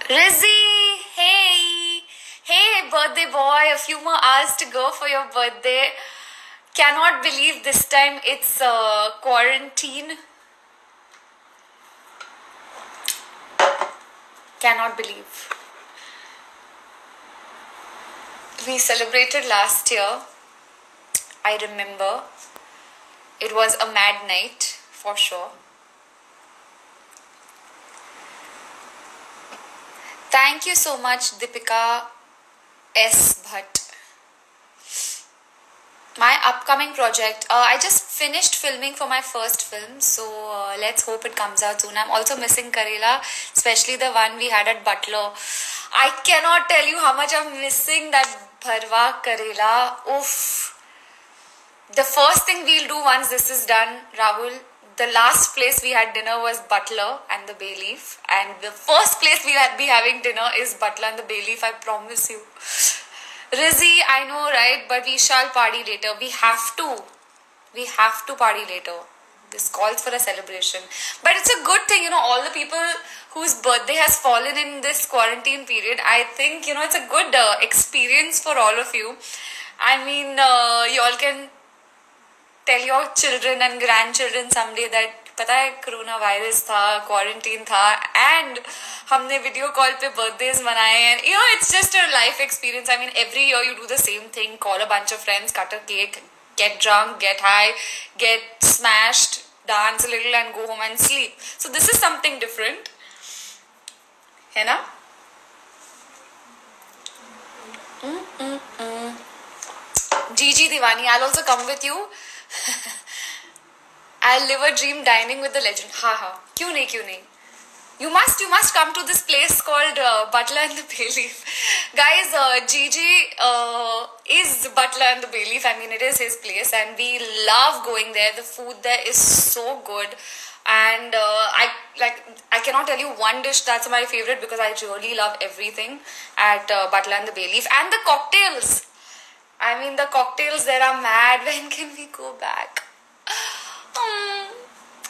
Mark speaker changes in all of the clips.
Speaker 1: Rizzy, hey, hey, birthday boy, a few more hours to go for your birthday. Cannot believe this time it's quarantine. Cannot believe. We celebrated last year. I remember. It was a mad night, for sure. Thank you so much, Deepika S. Bhatt. My upcoming project, I just finished filming for my first film, so let's hope it comes out soon. I'm also missing Karela, especially the one we had at Butler. I cannot tell you how much I'm missing that Bharwa Karela. Oof. The first thing we'll do once this is done, Rahul, the last place we had dinner was Butler and the Bay Leaf, and the first place we will be having dinner is Butler and the Bay Leaf, I promise you. Rizzy, I know, right? But we shall party later. We have to. We have to party later. This calls for a celebration. But it's a good thing, all the people whose birthday has fallen in this quarantine period, I think, it's a good experience for all of you. I mean, you all can tell your children and grandchildren someday that पता है corona virus था, quarantine था, and हमने video call पे birthdays मनाए हैं. It's just a life experience. I mean, every year you do the same thing: call a bunch of friends, cut a cake, get drunk, get high, get smashed, dance a little, and go home and sleep. So this is something different, है ना? Gigi Diwani, I'll also come with you. I'll live a dream dining with the legend. Ha. क्यों नहीं? You must come to this place called Butler and the Bay Leaf. Guys, Gigi is Butler and the Bay Leaf. I mean, it is his place and we love going there. The food there is so good. And I cannot tell you one dish that's my favorite because I really love everything at Butler and the Bay Leaf. And the cocktails. I mean, the cocktails there are mad. When can we go back?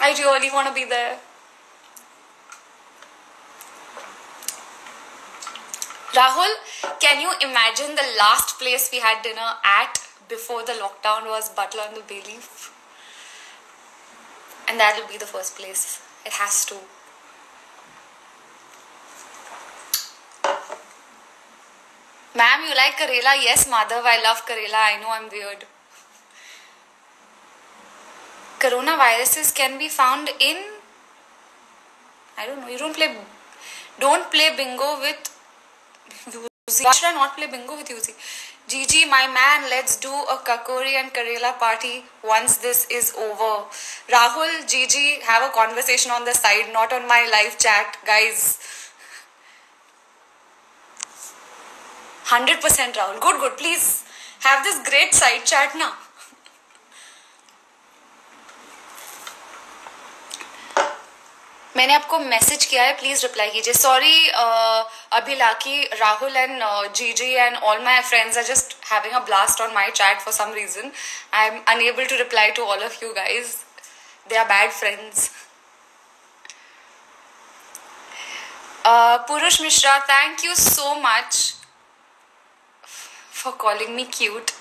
Speaker 1: I really want to be there. Rahul, can you imagine the last place we had dinner at before the lockdown was Butler and the Bay Leaf? And that will be the first place. It has to. Ma'am, you like Karela? Yes, Madhav, I love Karela. I know I'm weird. Coronaviruses can be found in, I don't know, you don't play bingo with Yuzi. Why should I not play bingo with Yuzi? Gigi, my man, let's do a Kakori and Karela party once this is over. Rahul, Gigi, have a conversation on the side, not on my live chat, guys. 100% Rahul. Good. Please have this great side chat now. मैंने आपको message किया है, please reply कीजिए. Sorry Abhilaki, Rahul and GG and all my friends are just having a blast on my chat for some reason. I am unable to reply to all of you guys. They are bad friends. Purush Mishra, thank you so much for calling me cute.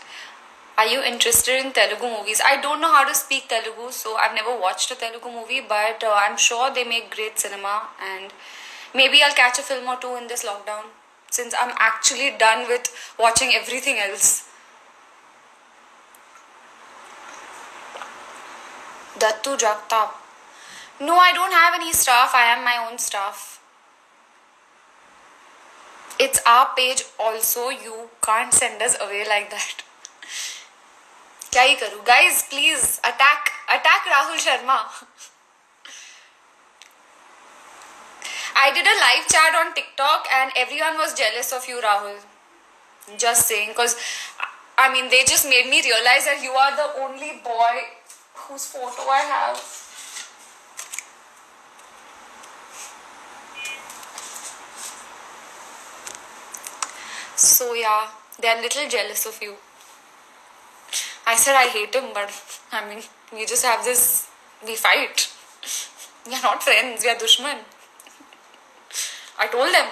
Speaker 1: Are you interested in Telugu movies? I don't know how to speak Telugu, so I've never watched a Telugu movie, but I'm sure they make great cinema and maybe I'll catch a film or two in this lockdown since I'm actually done with watching everything else. Dattu Jagtap. No, I don't have any staff. I am my own staff. It's our page also. You can't send us away like that. क्या ही करूँ? Guys, please attack Rahul Sharma. I did a live chat on TikTok and everyone was jealous of you, Rahul. Just saying, because I mean they just made me realize that you are the only boy whose photo I have. So yeah, they are little jealous of you. I said I hate him, but I mean, we just have this, we fight. We are not friends, we are dushman. I told them.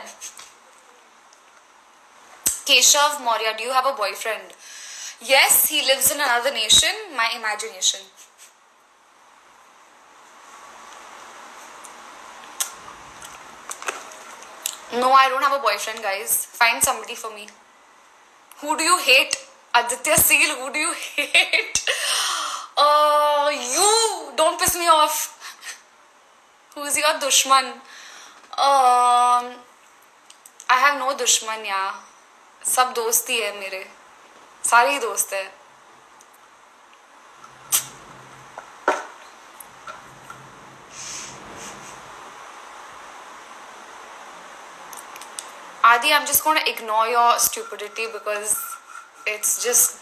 Speaker 1: Keshav Maurya, do you have a boyfriend? Yes, he lives in another nation. My imagination. No, I don't have a boyfriend, guys. Find somebody for me. Who do you hate? Aditya Seal, who do you hate? You! Don't piss me off. Who's your dushman? I have no dushman, yeah. सब दोस्त ही है मेरे. सारे ही दोस्त है. Adi, I'm just going to ignore your stupidity because it's just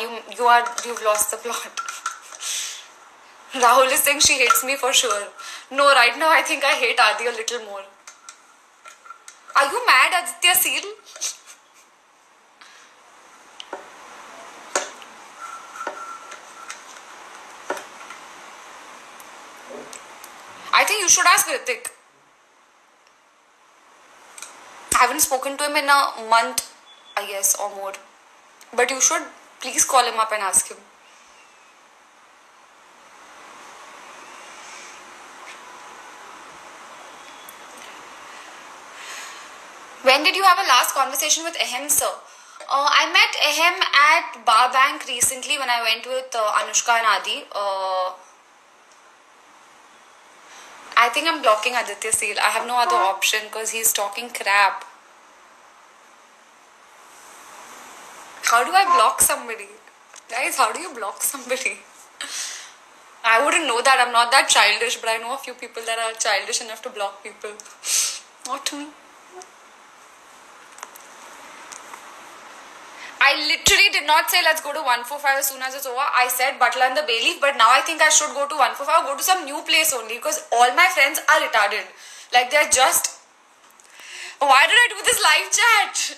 Speaker 1: you've lost the plot. Rahul is saying she hates me for sure. No, right now I think I hate Adi a little more. Are you mad, Aditya Seal? I think you should ask Ritik. I haven't spoken to him in a month, I guess, or more. But you should please call him up and ask him. When did you have a last conversation with Ahem, sir? I met Ahem at Bar Bank recently when I went with Anushka and Adi. I think I'm blocking Aditya Seal. I have no other option because he's talking crap. How do I block somebody? Guys, how do you block somebody? I wouldn't know that. I'm not that childish, but I know a few people that are childish enough to block people. Not me. I literally did not say let's go to 145 as soon as it's over. I said Butler and the Bayleaf, but now I think I should go to 145 or go to some new place only because all my friends are retarded. Like they're just... Why did I do this live chat?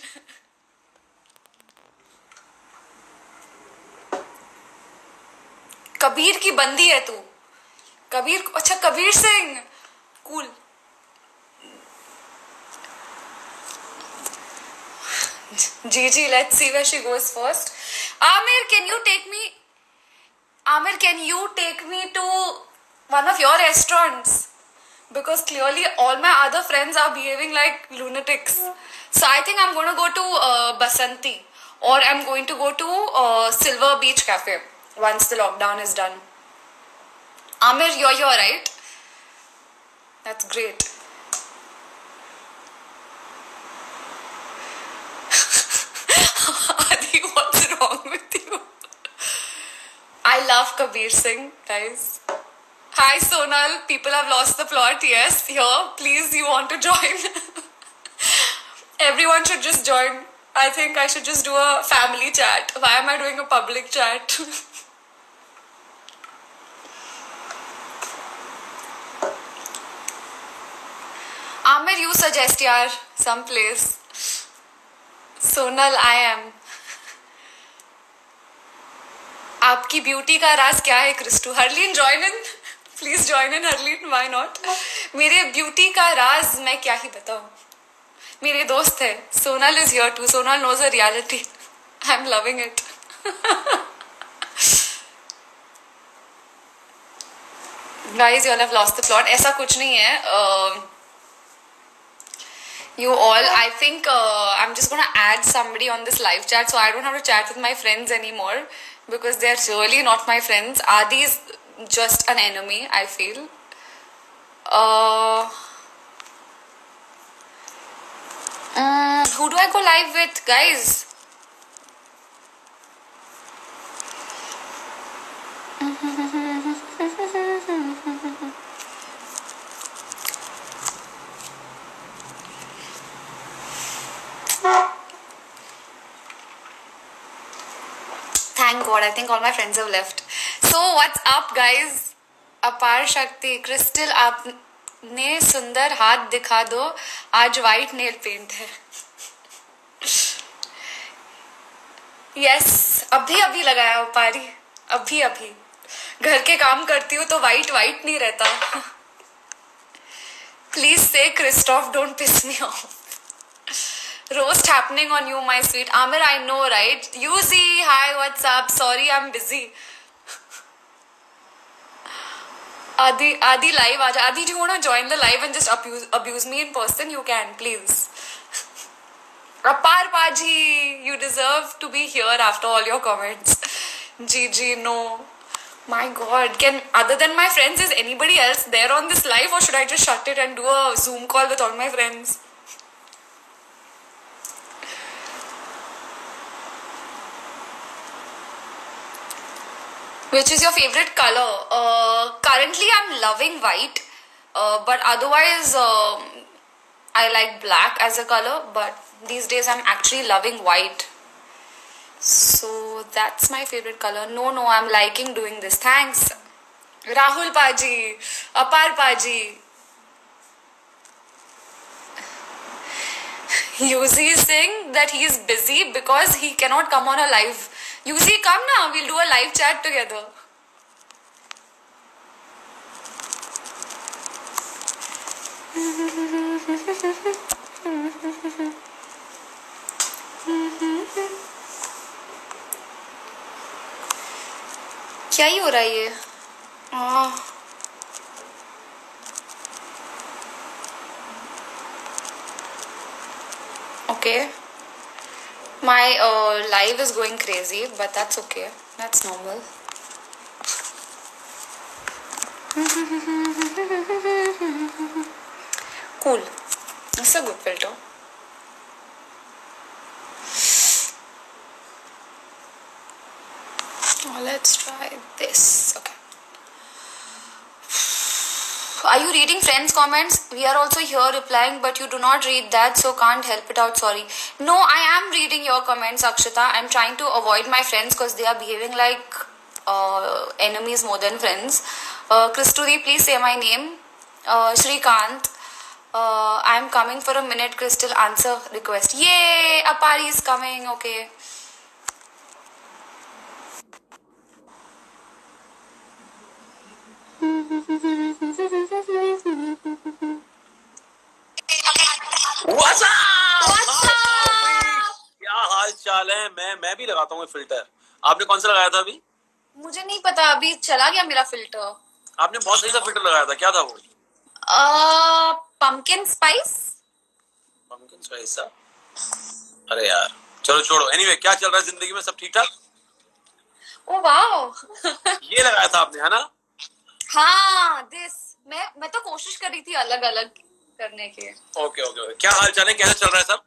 Speaker 1: Kabir की बंदी है तू. कबीर, अच्छा Kabir Singh. Cool. Gigi, let's see where she goes first. Amir, can you take me to one of your restaurants? Because clearly all my other friends are behaving like lunatics. So I think I'm going to go to Basanti. Or I'm going to go to Silver Beach Cafe once the lockdown is done. Amir, you're here, right? That's great. Adi, what's wrong with you? I love Kabir Singh, guys. Hi Sonal, people have lost the plot. Yes, here, please, you want to join? Everyone should just join. I think I should just do a family chat. Why am I doing a public chat? Amir, you suggest yaar, some place. Sonal, I am. आपकी beauty का राज क्या है क्रिस्टू? Harleen join in. Please join in, Harleen. Why not? मेरे beauty का राज मैं क्या ही बताऊं. मेरे दोस्त है. Sonal is here too. Sonal knows the reality. I'm loving it. Guys, you all have lost the plot. ऐसा कुछ नहीं है. You all, I think I'm just gonna add somebody on this live chat so I don't have to chat with my friends anymore because they're really not my friends. Adi is just an enemy, I feel. Who do I go live with, guys? Thank God, I think all my friends have left. So what's up, guys? अपार शक्ति, crystal आपने सुंदर हाथ दिखा दो, आज white nail paint है. Yes, अभी लगाया उपारी, अभी घर के काम करती हूँ तो वाइट नहीं रहता. प्लीज से Christoph, don't piss me off. Roast happening on you, my sweet Amir. I know, right? UZ, hi, what's up? Sorry, I'm busy. Adi live. Adi, do you want to join the live and just abuse me in person? You can, please. Apar Paji, you deserve to be here after all your comments. GG, no. My God, other than my friends, is anybody else there on this live, or should I just shut it and do a Zoom call with all my friends? Which is your favorite color? Currently, I'm loving white, but otherwise, I like black as a color. But these days, I'm actually loving white. So that's my favorite color. No, I'm liking doing this. Thanks. Rahul Paji, Apar Paji. Yuzi is saying that he is busy because he cannot come on a live. Yuzi, come now. We'll do a live chat together. क्या ही हो रहा है ये? Okay. My live is going crazy, but that's okay. That's normal. Cool. It's a good filter. Oh, let's try this. Okay. Are you reading friends' comments? We are also here replying, but you do not read that, so can't help it out. Sorry. No, I am reading your comments, Akshita. I'm trying to avoid my friends because they are behaving like enemies more than friends. Kristuri, please say my name. Shrikant. I'm coming for a minute, Crystal. Answer request. Yay! Apari is coming. Okay.
Speaker 2: What's up? क्या हाल चाल है? मैं भी लगाता हूँ filter. आपने कौन सा लगाया था अभी?
Speaker 1: मुझे नहीं पता, अभी चला गया मेरा फिल्टर.
Speaker 2: आपने बहुत सही सा फिल्टर लगाया था. क्या था वो?
Speaker 1: Pumpkin spice.
Speaker 2: Pumpkin spice सा? अरे यार, चलो छोड़ो. Anyway, क्या चल रहा है जिंदगी में? सब ठीक ठाक?
Speaker 1: Oh wow.
Speaker 2: ये लगाया था आपने, है ना?
Speaker 1: हाँ, मैं तो कोशिश कर रही थी अलग अलग करने के.
Speaker 2: ओके. क्या हाल चाल है? कैसा चल रहा है सब?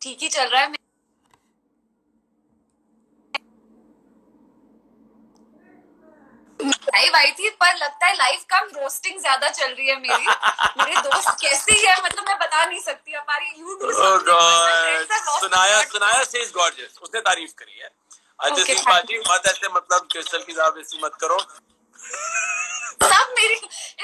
Speaker 1: ठीक ही चल रहा है. लाइव आई थी, पर लगता है लाइव कम रोस्टिंग ज्यादा चल रही है मेरी. मेरे दोस्त कैसी है, मतलब मैं बता नहीं सकती. हमारी
Speaker 2: सुनाया सेज गॉर्जियस. उसने तारीफ करी है. अजय सिंह पाजी मत ऐसे, मतलब क्रिस्टल की आप ऐसी मत करो.
Speaker 1: सब मेरी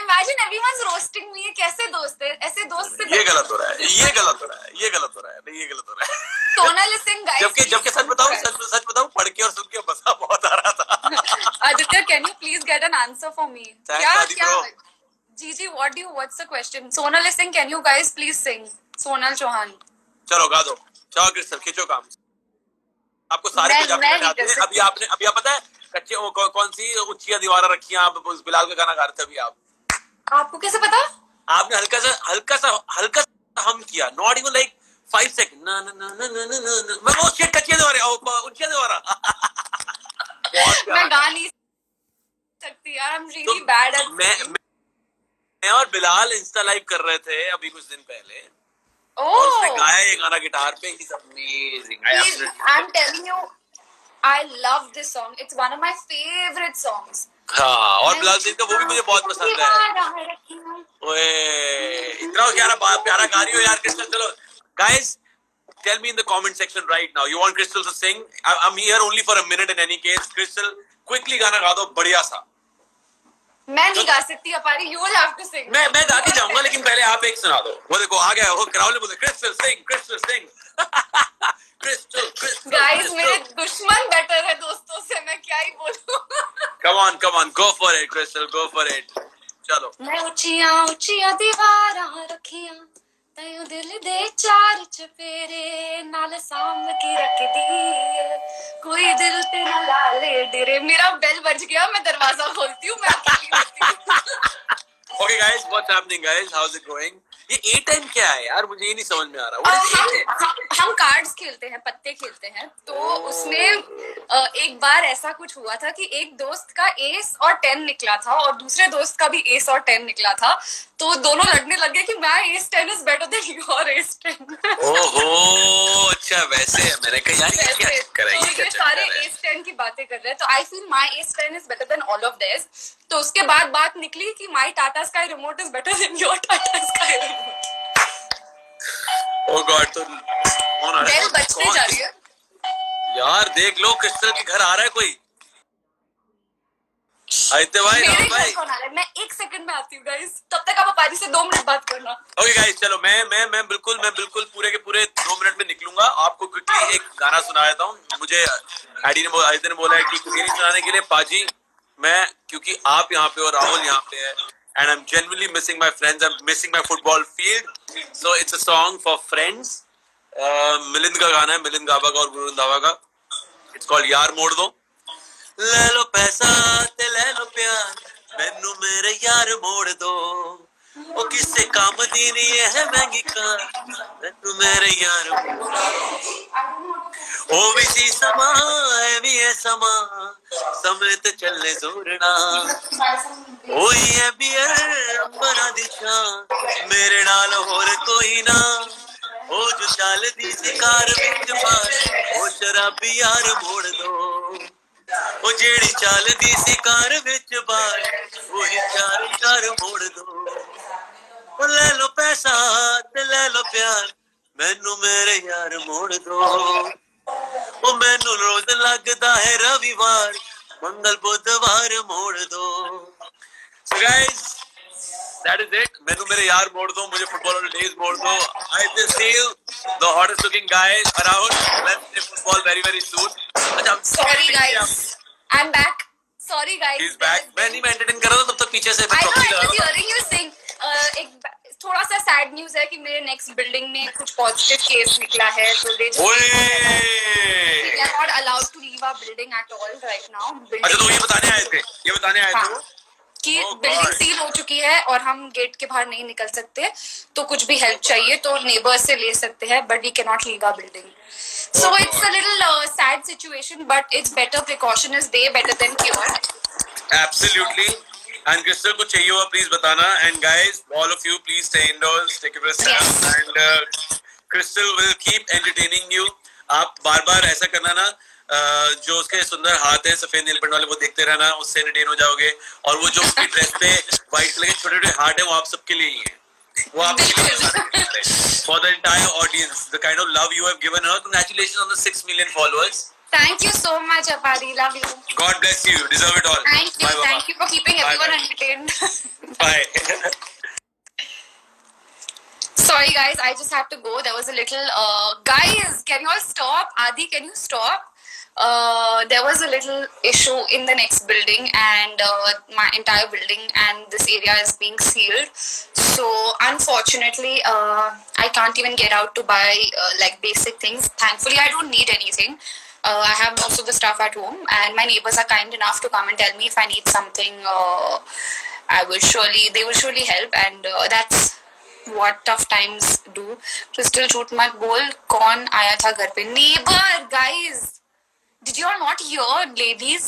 Speaker 1: इमेजिन एवरीवनस रोस्टिंग मी. कैसे दोस्त है ऐसे दोस्त से?
Speaker 2: ये गलत हो रहा है. ये गलत हो रहा है.
Speaker 1: सोनल सिंह गाइस,
Speaker 2: जबकि सच बताऊं पढ़ के और सुन के मजा बहुत आ रहा था.
Speaker 1: Aditya, can you please get an answer for me? क्या GG, what's the question? Sonal Singh, can you guys please sing? Sonal Chauhan,
Speaker 2: चलो गा दो. चलो क्रिस्टल, खींचो काम. आपको सारे जाते हैं. अभी आप पता है कच्चे कौन सी ऊंची दीवारें रखी हैं? आप उस बिलाल का गाना गा रहे थे अभी.
Speaker 1: आपको कैसे पता? आपने
Speaker 2: हल्का सा हम किया. Not even like 5 second. ना ना ना ना ना ना. मैं वो शिट कच्चे दीवारें ऊंची दीवारें.
Speaker 1: मैं गा नहीं सकती यार. I am really bad at.
Speaker 2: मैं और बिलाल इंस्टा लाइव कर रहे थे अभी कुछ दिन पहले.
Speaker 1: और
Speaker 2: उसने गाया ये गाना गिटार पे. He's amazing.
Speaker 1: I'm telling you, I love this song. It's one of my favorite sonls.
Speaker 2: हाँ, और बिलाल सिंह का वो भी मुझे बहुत पसंद है. ओए, इतना प्यारा गा रही हो यार क्रिस्टल. चलो guys, tell me in the comment section right now. You want Crystal to sing? I'm here only for a minute in any case. Crystal, quickly गाना गा दो बढ़िया सा.
Speaker 1: मैं नहीं गा सकती अपारी. You will have to sing.
Speaker 2: मैं गा के जाऊंगा, लेकिन पहले आप एक सुना दो. वो देखो आ गया. वो क्राउड ने बोले Crystal sing. Crystal.
Speaker 1: Guys, मेरे दुश्मन बेटर है दोस्तों से. मैं क्या ही बोलूं.
Speaker 2: Come on, go for it, Crystal, go for it. चलो.
Speaker 1: मैं ऊंचियां दीवारां रखियां, तैयो दिल दे चार चपेरे नाल साम के रख दी कोई दिल ते ना लाले डेरे मेरा बेल बज गया मैं दरवाजा खोलती हूँ मैं अकेली होती हूँ
Speaker 2: Okay guys, what's happening guys? How's it going? ये A time क्या है यार? मुझे ये नहीं समझ में आ रहा. What is A10?
Speaker 1: हम कार्ड्स खेलते हैं, पत्ते खेलते हैं. तो उसमें एक बार ऐसा कुछ हुआ था कि एक दोस्त का एस और 10 निकला था और दूसरे दोस्त का भी एस और 10 निकला था. तो दोनों लड़ने लगे कि मैं S 10 is better than your S 10.
Speaker 2: ओहो, अच्छा वैसे है. मैंने कहा यार ये क्या कर रहा है?
Speaker 1: ये सारे एस 10 की बातें कर रहे हैं. तो I feel my S 10 is better than all of theirs. तो उसके बाद बात निकली कि my Tata sky remote is better than your Tata sky remote.
Speaker 2: Oh God. तो कौन आ रहा है?
Speaker 1: बेल बजती जा रही है
Speaker 2: यार. देख लो क्रिस्टल के घर आ रहा है कोई. आदित्य भाई, राहुल भाई.
Speaker 1: मैं 1 सेकंड में आती हूँ गाइस. तब तक आप अपारी से 2 मिनट बात करना.
Speaker 2: ओके गाइस, चलो मैं बिल्कुल पूरे के पूरे 2 मिनट में निकलूंगा. आपको क्विकली एक गाना सुना देता हूँ. मुझे आदित्य ने बोला है कि कुछ नहीं सुनाने के लिए पाजी. मैं क्योंकि आप यहाँ पे और राहुल यहाँ पे है and I'm genuinely missing my friends. I'm missing my football field. So it's a song for friends. Milind का गाना है, मिलिंद गाबा का और वरुण धावा का. It's called यार मोड़ दो. ले लो पैसा ते ले लो प्यार, मैनू मेरे यार मोड़ दो. ओ किससे काम दी नहीं है महंगी कार, मैनू मेरे यार मोड़ दो. ओ भी सी समा है भी है समा, समय ते चलने जोरना. ओ ये भी है अपना दिशा, मेरे नाल होर कोई ना. ओ जो चाल दी शिकार विच पार, ओ शराबी यार मोड़ दो. ओ जेड़ी चाल दी शिकार विच बार, वही चार मोड़ दो. ओ ले लो पैसा ते ले लो प्यार, मैनू मेरे यार मोड़ दो. ओ मैनू रोज लगदा है रविवार, मंगल बुधवार मोड़ दो. So guys, that is it. मैनू मेरे यार मोड़ दो, मुझे फुटबॉल हॉलीडेज मोड़ दो. I just feel the hottest looking guy around. Let's play football very soon. अच्छा,
Speaker 1: Sorry guys, I'm back. Sorry guys.
Speaker 2: He's back. मैं नहीं, मैं entertain कर रहा था तब तक पीछे से.
Speaker 1: I know, I was hearing you sing. एक थोड़ा सा सैड न्यूज है कि मेरे नेक्स्ट बिल्डिंग में कुछ पॉजिटिव केस निकला है. तो they are not allowed to leave our building at all right now.
Speaker 2: अच्छा, तो ये बताने आए थे वो
Speaker 1: कि बिल्डिंग सील हो चुकी है और हम गेट के बाहर नहीं निकल सकते. तो कुछ भी हेल्प चाहिए तो नेबर्स से ले सकते हैं, but we can not leave our building. So it's a little sad situation, but it's better. Precaution is way better than cure.
Speaker 2: Absolutely. And Crystal को चाहिए होगा please बताना. And guys, all of you please stay indoors, take a rest.
Speaker 1: Yes.
Speaker 2: And Crystal will keep entertaining you. आप बार ऐसा करना ना, जो उसके सुंदर हाथ है सफेद नील पेंट वाले, वो देखते रहना, उससे एंटरटेन हो जाओगे. और वो जो उसकी ड्रेस पे व्हाइट कलर के छोटे-छोटे हार्ट है, वो आप सबके लिए ही है. वो आपके लिए for the entire audience, the kind of love you have given her. Congratulations on the 6 million followers.
Speaker 1: Thank you so much, Apari. Love you.
Speaker 2: God bless you. Deserve it all.
Speaker 1: Thank you.
Speaker 2: Bye,
Speaker 1: Thank you for keeping everyone entertained.
Speaker 2: Bye.
Speaker 1: Sorry guys, I just had to go. There was a little guys, can you all stop? Adi, can you stop? There was a little issue in the next building, and my entire building and this area is being sealed. So unfortunately, I can't even get out to buy like basic things. Thankfully, I don't need anything. I have most of the stuff at home, and my neighbors are kind enough to come and tell me if I need something. They will surely help, and that's what tough times do. Crystal, झूठ मत बोल. कौन आया था घर पे? Neighbor, guys. Did you all not hear, ladies?